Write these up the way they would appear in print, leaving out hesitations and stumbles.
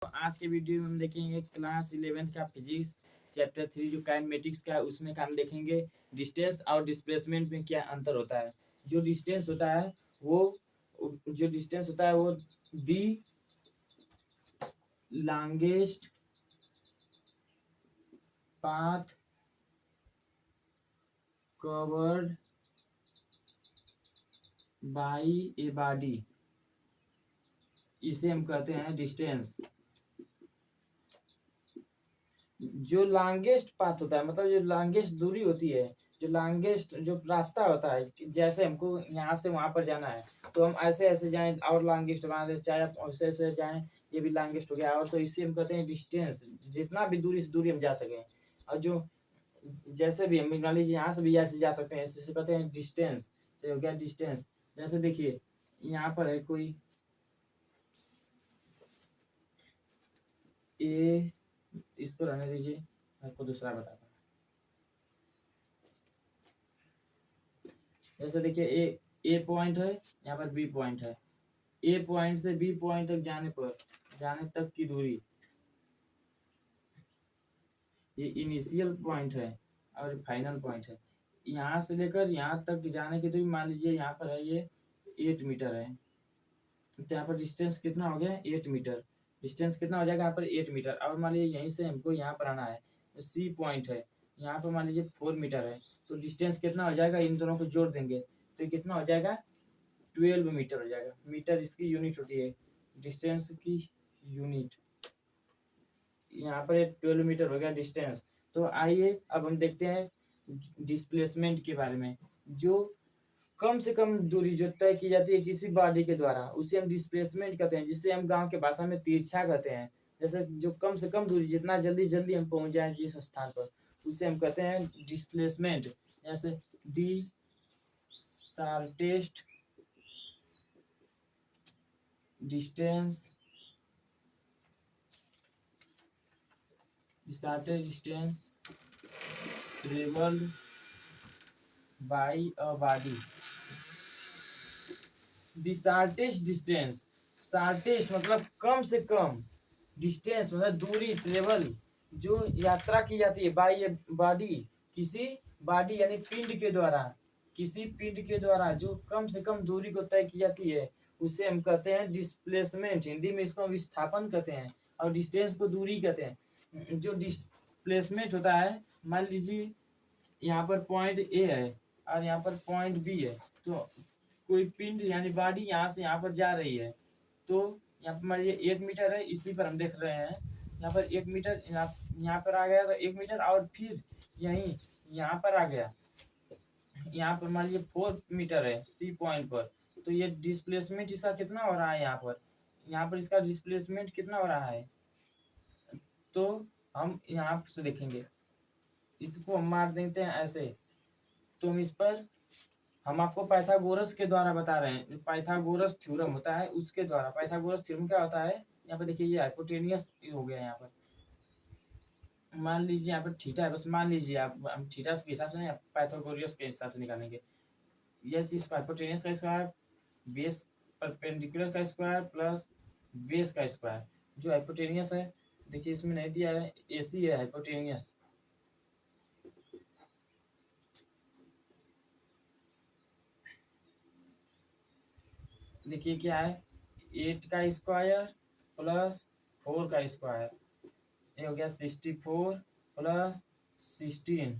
आज के वीडियो में हम देखेंगे क्लास 11th का फिजिक्स चैप्टर 3 जो काइनेमेटिक्स का है उसमें का हम देखेंगे डिस्टेंस और डिस्प्लेसमेंट में क्या अंतर होता है। जो डिस्टेंस होता है वो दी longest path covered by a body, इसे हम कहते हैं डिस्टेंस। जो लॉन्गेस्ट पाथ होता है मतलब जो लॉन्गेस्ट दूरी होती है, जो लॉन्गेस्ट जो रास्ता होता है, जैसे हमको यहाँ से वहां पर जाना है तो हम ऐसे ऐसे जाएं और लॉन्गेस्ट बना दे, चाहे आप ऐसे ऐसे जाएं ये भी लॉन्गेस्ट हो गया। और तो इसे हम कहते हैं डिस्टेंस, जितना भी दूरी से दूरी हम जा सकें। और जो जैसे भी हम मान लीजिए यहाँ से भी ऐसे जा सकते हैं, इसे कहते हैं डिस्टेंस। हो गया डिस्टेंस। जैसे देखिए यहाँ पर है कोई ए, इसको रहने दीजिए, आपको दूसरा बताता हूँ। जैसे देखिए ए पॉइंट है, यहाँ पर बी पॉइंट है। ए पॉइंट से बी पॉइंट तक जाने तक की दूरी, ये इनिशियल पॉइंट है और फाइनल पॉइंट है। यहाँ से लेकर यहाँ तक जाने की दूरी मान लीजिए यहाँ पर है ये 8 मीटर है, तो यहाँ पर डिस्टेंस कितना हो गया 8 मीटर। डिस्टेंस कितना हो जाएगा यहाँ पर 8 मीटर। और मान लीजिए यहीं से हमको यहाँ पर आना है, तो सी पॉइंट है, यहाँ पर मान लीजिए 4 मीटर है, तो डिस्टेंस कितना हो जाएगा, इन दोनों को जोड़ देंगे तो कितना हो जाएगा 12 मीटर हो जाएगा। मीटर इसकी यूनिट होती है, डिस्टेंस की यूनिट। यहाँ पर 12 मीटर हो गया डिस्टेंस। तो आइए अब हम देखते हैं डिस्प्लेसमेंट के बारे में। जो कम से कम दूरी जो तय की जाती है किसी बॉडी के द्वारा उसे हम डिस्प्लेसमेंट कहते हैं, जिसे हम गांव के भाषा में तिरछा कहते हैं। जैसे जो कम से कम दूरी, जितना जल्दी जल्दी हम पहुंच जाए जिस स्थान पर, उसे हम कहते हैं डिस्प्लेसमेंट। जैसे the shortest distance traveled by a body। The shortest distance, shortest मतलब कम से कम, डिस्टेंस मतलब दूरी, ट्रेवल जो यात्रा की जाती है बाय ए बॉडी, किसी बॉडी यानी पिंड के द्वारा, किसी पिंड के द्वारा जो कम से कम दूरी को तय की जाती है उसे हम कहते हैं डिस्प्लेसमेंट। हिंदी में इसको विस्थापन कहते हैं और डिस्टेंस को दूरी कहते हैं। जो डिस्प्लेसमेंट होता है, मान लीजिए यहाँ पर पॉइंट ए है और यहाँ पर पॉइंट बी है, तो कोई पिंड यानी बॉडी यहाँ से यहाँ पर जा रही है, तो यहाँ पर मान लीजिए 1 मीटर है, इसी पर हम देख रहे हैं यहाँ पर 1 मीटर, यहाँ पर आ गया तो 1 मीटर, और फिर यहीं यहाँ पर आ गया, यहाँ पर मान लीजिए 4 मीटर है सी पॉइंट पर, तो ये डिस्प्लेसमेंट इसका कितना हो रहा है, यहाँ पर इसका डिस्प्लेसमेंट कितना हो रहा है, तो हम यहाँ से देखेंगे, इसको हम मार देते हैं ऐसे, तो हम इस पर हम आपको पाइथागोरस के द्वारा बता रहे हैं, पाइथागोरस थ्योरम होता है उसके द्वारा। पाइथागोरस थ्योरम क्या होता है, यहाँ पर देखिए ये हाइपोटेनियस हो गया, यहाँ पर मान लीजिए यहाँ पर थीटा है, बस मान लीजिए आप, हम थीटा के हिसाब से पाइथागोरस के हिसाब से निकालेंगे। यह चीज हाइपोटेनियस का स्क्वायर बेस परपेंडिकुलर का स्क्वायर प्लस बेस का स्क्वायर। जो हाइपोटेनियस है देखिए इसमें नहीं दिया है, एसी है हाइपोटेनियस। देखिए क्या है, 8 का स्क्वायर प्लस 4 का स्क्वायर, ये हो गया 64 प्लस 16,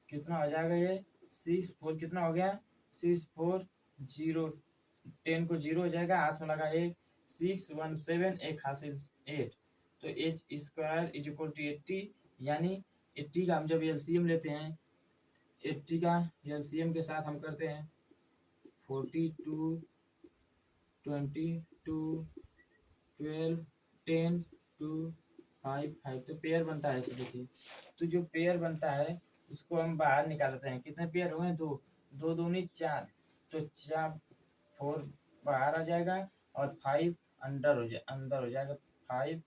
कितना हो जाएगा ये 64, कितना हो गया 64, 0 10 को 0 हो जाएगा, हाथ में लगा 1, 6 1 7, एक हासिल 8, तो H square is equal to 80। यानी 80 का हम जब एलसीएम लेते हैं, 80 का एलसीएम के साथ हम करते हैं 42 22 12 10 2 5 5, तो पेयर बनता है। देखिए तो जो पेयर बनता है उसको हम बाहर निकालते हैं, कितने पेयर हुए, 2 2 दूनी 4, तो 4 4 बाहर आ जाएगा और 5 अंदर हो जाएगा, 5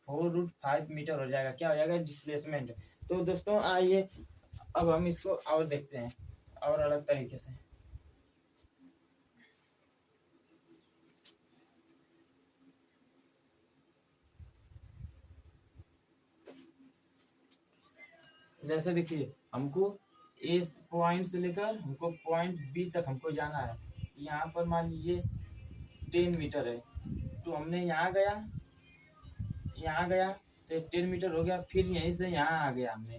4√5 मीटर हो जाएगा। क्या हो जाएगा डिस्प्लेसमेंट। तो दोस्तों आइए अब हम इसको और देखते हैं और अलग तरीके से। जैसे देखिए हमको ए पॉइंट से लेकर हमको पॉइंट बी तक हमको जाना है। यहाँ पर मान लीजिए 10 मीटर है, तो हमने यहाँ गया तो 10 मीटर हो गया, फिर यहीं से यहाँ आ गया हमने,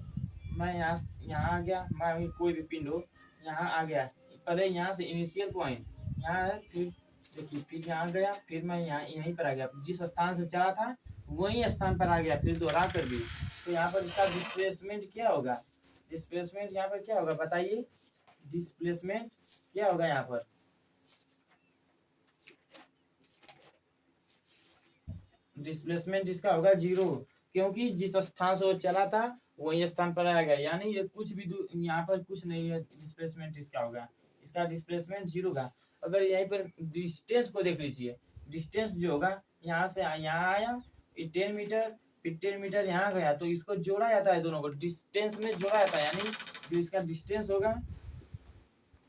मैं यहाँ आ गया, मैं कोई भी पिंड हो यहाँ आ गया, पहले यहाँ से इनिशियल पॉइंट यहाँ है, फिर देखिए फिर यहाँ गया, फिर मैं यहाँ यहीं पर आ गया, जिस स्थान से चला था वही स्थान पर आ गया, फिर दोहरा कर भी। तो यहाँ पर इसका डिस्प्लेसमेंट क्या होगा, डिस्प्लेसमेंट यहाँ पर क्या होगा बताइए, डिस्प्लेसमेंट क्या होगा यहाँ पर, डिस्प्लेसमेंट इसका होगा 0, क्योंकि जिस स्थान से वो चला था वही स्थान पर आ गया, यानी ये कुछ भी यहाँ पर कुछ नहीं है, डिस्प्लेसमेंट इसका होगा, इसका डिस्प्लेसमेंट 0 का। अगर यहीं पर डिस्टेंस को देख लीजिए, डिस्टेंस जो होगा यहाँ से यहाँ आया 10 मीटर, फिर 10 मीटर यहाँ गया, तो इसको जोड़ा जाता है, दोनों को डिस्टेंस में जोड़ा जाता है, यानी जो इसका डिस्टेंस होगा,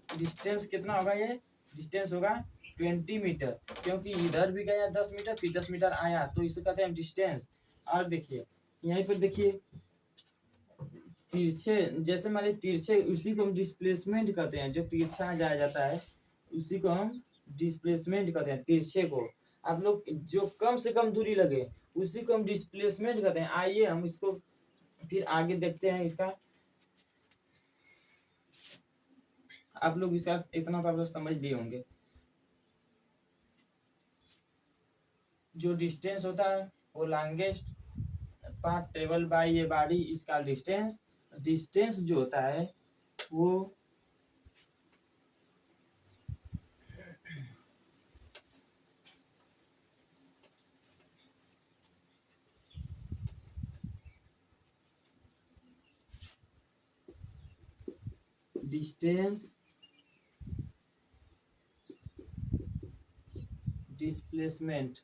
डिस्टेंस कितना होगा, ये डिस्टेंस होगा 20 मीटर, क्योंकि इधर भी गया 10 मीटर, फिर 10 मीटर आया, तो इसे कहते हैं डिस्टेंस। और देखिए यहीं पर देखिए तिरछे, जैसे मान तिरछे, उसी को हम डिस्प्लेसमेंट कहते हैं, जो तिरछा जाया जाता है उसी को हम डिस्प्लेसमेंट कहते हैं, तिरछे को। आप लोग जो कम से कम दूरी लगे उसी को हम डिस्प्लेसमेंट कहते हैं। आइए हम इसको फिर आगे देखते हैं, इसका आप लोग इसका इतना तो आप लोग समझ लिए होंगे। जो डिस्टेंस होता है वो लॉन्गेस्ट पाथ ट्रेवल बाय ये बॉडी, इसका डिस्टेंस, डिस्टेंस जो होता है वो डिस्टेंस डिस्प्लेसमेंट,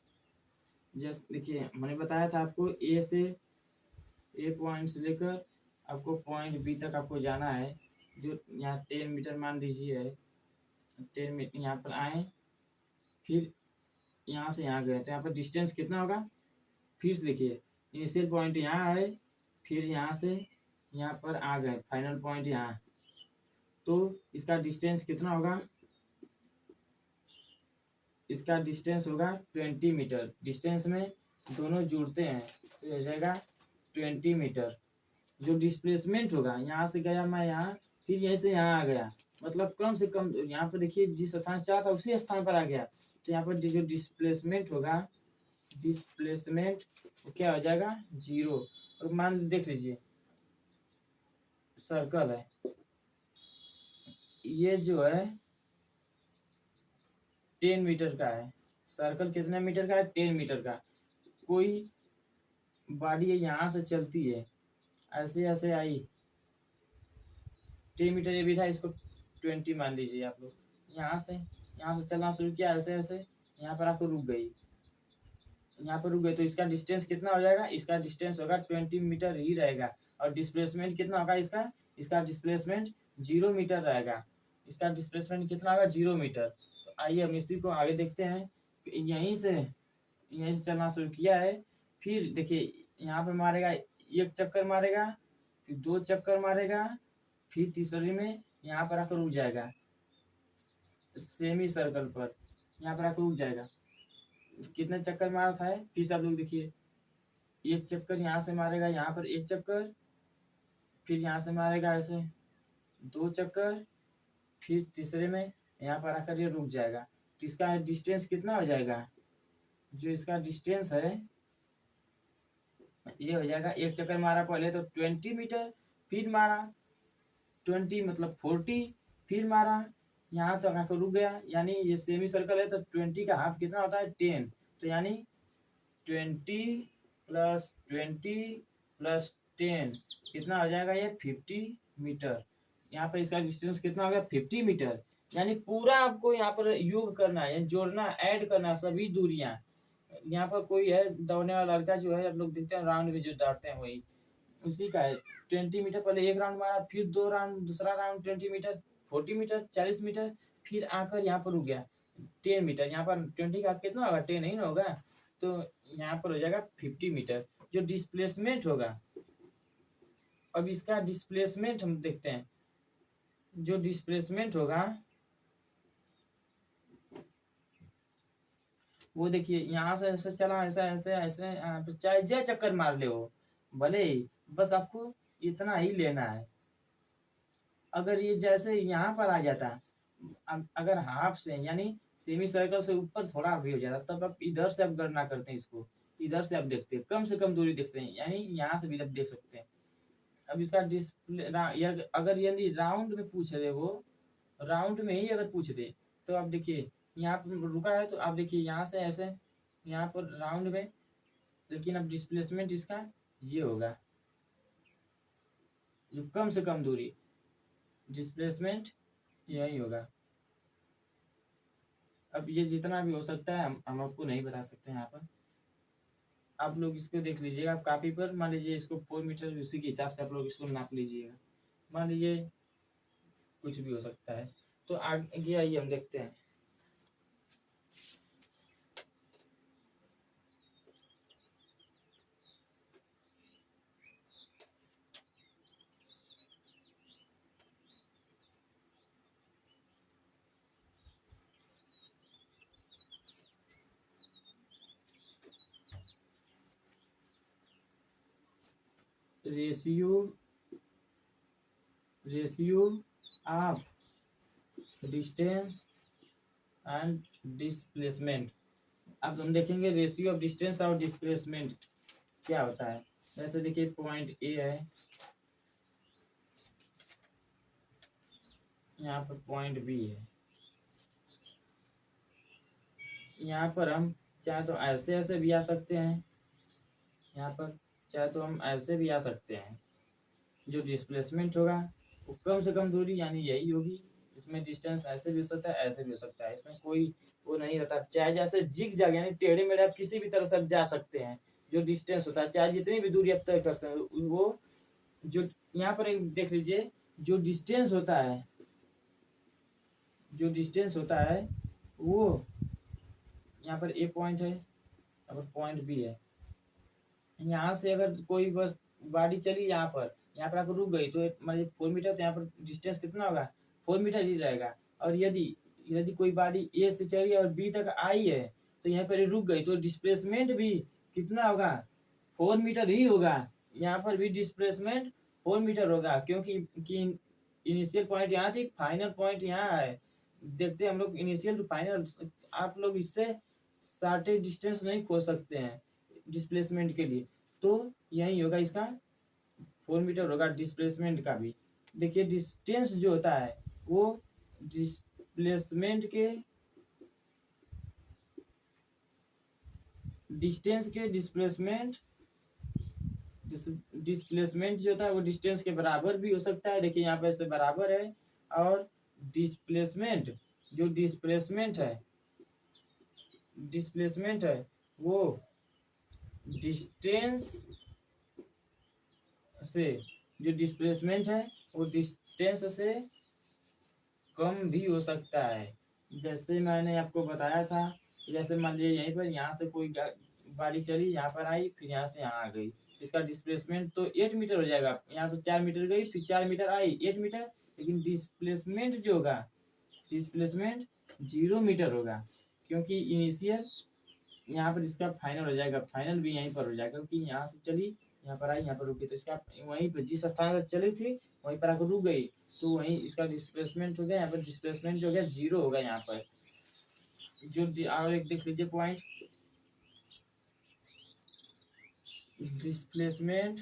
जैसे देखिए मैंने बताया था आपको ए पॉइंट से लेकर आपको पॉइंट बी तक आपको जाना है, जो यहाँ 10 मीटर मान लीजिए है, 10 मीटर यहाँ पर आए, फिर यहाँ से यहाँ गए, तो यहाँ पर डिस्टेंस कितना होगा, फिर से देखिए इनिशियल पॉइंट यहाँ है, फिर यहाँ से यहाँ पर आ गए, फाइनल पॉइंट यहाँ, तो इसका डिस्टेंस कितना होगा, इसका डिस्टेंस होगा 20 मीटर, डिस्टेंस में दोनों जुड़ते हैं तो हो जाएगा 20 मीटर। जो डिस्प्लेसमेंट होगा, यहाँ से गया मैं यहाँ, फिर यहीं से यहाँ आ गया, मतलब कम से कम यहाँ पर देखिए जिस स्थान से चाहा था उसी स्थान पर आ गया, तो यहाँ पर जो डिस्प्लेसमेंट होगा, डिस्प्लेसमेंट क्या हो जाएगा 0। और मान देख लीजिए सर्कल है, ये जो है 10 मीटर का है, सर्कल कितने मीटर का है, 10 मीटर का। कोई बॉडी यहाँ से चलती है, ऐसे ऐसे आई, 10 मीटर ये भी था, इसको 20 मान लीजिए आप लोग, यहाँ से चलना शुरू किया, ऐसे ऐसे यहाँ पर आकर रुक गई, यहाँ पर रुक गए, तो इसका डिस्टेंस कितना हो जाएगा, इसका डिस्टेंस होगा 20 मीटर ही रहेगा। और डिस्प्लेसमेंट कितना होगा इसका, इसका डिस्प्लेसमेंट 0 मीटर रहेगा, इसका डिस्प्लेसमेंट कितना होगा 0 मीटर। तो आइए हम इसी को आगे देखते हैं, यहीं से चलना शुरू किया है, फिर देखिए यहाँ पे मारेगा, एक चक्कर मारेगा, फिर 2 चक्कर मारेगा, फिर तीसरे में यहाँ पर आकर रुक जाएगा, सेमी सर्कल पर यहाँ पर आकर रुक जाएगा। कितने चक्कर मारा था है, फिर से आप लोग देखिए, एक चक्कर यहाँ से मारेगा, यहाँ पर एक चक्कर, फिर यहाँ से मारेगा ऐसे 2 चक्कर, फिर तीसरे में यहाँ पर आकर ये रुक जाएगा। तो इसका डिस्टेंस कितना हो जाएगा, जो इसका डिस्टेंस है ये हो जाएगा, एक चक्कर मारा पहले तो 20 मीटर, फिर मारा 20 मतलब 40, फिर मारा यहाँ तक आकर रुक गया, यानी ये सेमी सर्कल है, तो 20 का हाफ कितना होता है 10, तो यानी 20 + 20 + 10 कितना हो जाएगा, ये 50 मीटर। यहाँ पर इसका डिस्टेंस कितना हो गया 50 मीटर, यानी पूरा आपको यहाँ पर योग करना है, जोड़ना, ऐड करना सभी दूरियां। यहाँ पर कोई है दौड़ने वाला लड़का जो है, आप लोग देखते हैं राउंड में जो दौड़ते हैं वही उसी का है। 20 मीटर पहले एक राउंड मारा, फिर 2 राउंड, दूसरा राउंड 20 मीटर, 40 मीटर, 40 मीटर, फिर आकर यहाँ पर रुक गया 10 मीटर। यहाँ पर 20 का कितना होगा 10 नहीं ना होगा, तो यहाँ पर हो जाएगा 50 मीटर जो डिस्प्लेसमेंट होगा। अब इसका डिस्प्लेसमेंट हम देखते हैं। जो डिस्प्लेसमेंट होगा वो देखिए यहाँ से ऐसे चला, ऐसा ऐसे ऐसे चाहे जय चक्कर मार ले हो भले ही, बस आपको इतना ही लेना है। अगर ये जैसे यहाँ पर आ जाता, अगर हाफ से यानी सेमी सर्कल से ऊपर थोड़ा भी हो जाता, तब आप इधर से आप गणना करते हैं इसको, इधर से आप देखते हैं कम से कम दूरी देखते हैं, यानी यहाँ से भी आप देख सकते हैं। अब इसका डिस्प्ले अगर यदि राउंड में पूछ रहे, वो राउंड में ही अगर पूछ रहे, तो आप देखिए यहाँ पर रुका है, तो आप देखिए यहाँ से ऐसे यहाँ पर राउंड में, लेकिन अब डिस्प्लेसमेंट इसका ये होगा, जो कम से कम दूरी, डिस्प्लेसमेंट यही होगा। अब ये जितना भी हो सकता है हम आपको नहीं बता सकते हैं यहाँ पर। आप लोग इसको देख लीजिएगा, आप कॉपी पर मान लीजिए इसको 4 मीटर, उसी के हिसाब से आप लोग इसको नाप लीजिएगा। मान लीजिए कुछ भी हो सकता है। तो आगे आइए हम देखते हैं। Ratio of distance and displacement. अब हम देखेंगे रेशियो ऑफ डिस्टेंस और डिस्प्लेसमेंट क्या होता है। जैसे देखिए पॉइंट ए है, यहाँ पर पॉइंट बी है, यहाँ पर हम चाहे तो ऐसे ऐसे भी आ सकते हैं, यहाँ पर चाहे तो हम ऐसे भी आ सकते हैं। जो डिस्प्लेसमेंट होगा वो कम से कम दूरी यानी यही होगी। इसमें डिस्टेंस ऐसे भी हो सकता है, ऐसे भी हो सकता है, इसमें कोई वो नहीं रहता। चाहे जैसे जिग जैग यानी टेढ़े मेढ़े आप किसी भी तरह से आप जा सकते हैं। जो डिस्टेंस होता है, चाहे जितनी भी दूरी आप तय कर सकते हैं, वो जो यहाँ पर एक देख लीजिए, जो डिस्टेंस होता है, जो डिस्टेंस होता है वो यहाँ पर ए पॉइंट है, यहाँ पर पॉइंट बी है। यहाँ से अगर कोई बस गाड़ी चली यहाँ पर आकर रुक गई, तो मतलब 4 मीटर, तो यहाँ पर डिस्टेंस कितना होगा, 4 मीटर ही रहेगा। और यदि यदि कोई गाड़ी ए से चली और बी तक आई है, तो यहाँ पर रुक गई, तो डिस्प्लेसमेंट भी कितना होगा, 4 मीटर ही होगा। यहाँ पर भी डिस्प्लेसमेंट 4 मीटर होगा, क्योंकि इनिशियल पॉइंट यहाँ थी, फाइनल पॉइंट यहाँ है। देखते हैं हम लोग इनिशियल टू फाइनल, आप लोग इससे शॉर्टेज डिस्टेंस नहीं खोज सकते हैं डिस्प्लेसमेंट के लिए। तो यही होगा, इसका 4 मीटर होगा डिस्प्लेसमेंट का भी। देखिए डिस्टेंस जो होता है वो डिस्प्लेसमेंट के डिस्प्लेसमेंट जो होता है वो डिस्टेंस के बराबर भी हो सकता है। देखिए यहाँ पे से बराबर है, और डिस्प्लेसमेंट जो डिस्प्लेसमेंट है वो डिस्टेंस से, जो डिस्प्लेसमेंट है वो डिस्टेंस से कम भी हो सकता है। जैसे मैंने आपको बताया था, जैसे मान लीजिए यहीं पर यहाँ से कोई गाड़ी चली, यहाँ पर आई, फिर यहाँ से यहाँ आ गई, इसका डिस्प्लेसमेंट तो 8 मीटर हो जाएगा। यहाँ पर 4 मीटर गई, फिर 4 मीटर आई, 8 मीटर। लेकिन डिस्प्लेसमेंट जो होगा, डिस्प्लेसमेंट 0 मीटर होगा, क्योंकि इनिशियल यहाँ पर इसका फाइनल हो जाएगा, फाइनल भी यहीं पर हो जाएगा, क्योंकि यहाँ से चली, यहाँ पर आई, यहाँ पर रुकी, तो इसका वहीं पर जिस स्थान से चली थी वहीं पर आकर रुक गई, तो वहीं इसका डिस्प्लेसमेंट हो गया। यहाँ पर डिस्प्लेसमेंट जो हो गया 0 होगा यहाँ पर। जो और एक देख लीजिए पॉइंट, डिस्प्लेसमेंट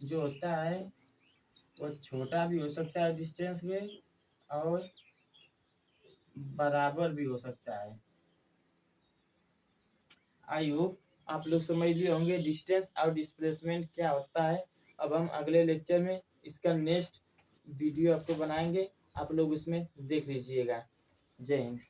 जो होता है वो छोटा भी हो सकता है डिस्टेंस में, और बराबर भी हो सकता है। आई होप आप लोग समझ लिए होंगे डिस्टेंस और डिस्प्लेसमेंट क्या होता है। अब हम अगले लेक्चर में इसका नेक्स्ट वीडियो आपको बनाएंगे, आप लोग उसमें देख लीजिएगा। जय हिंद।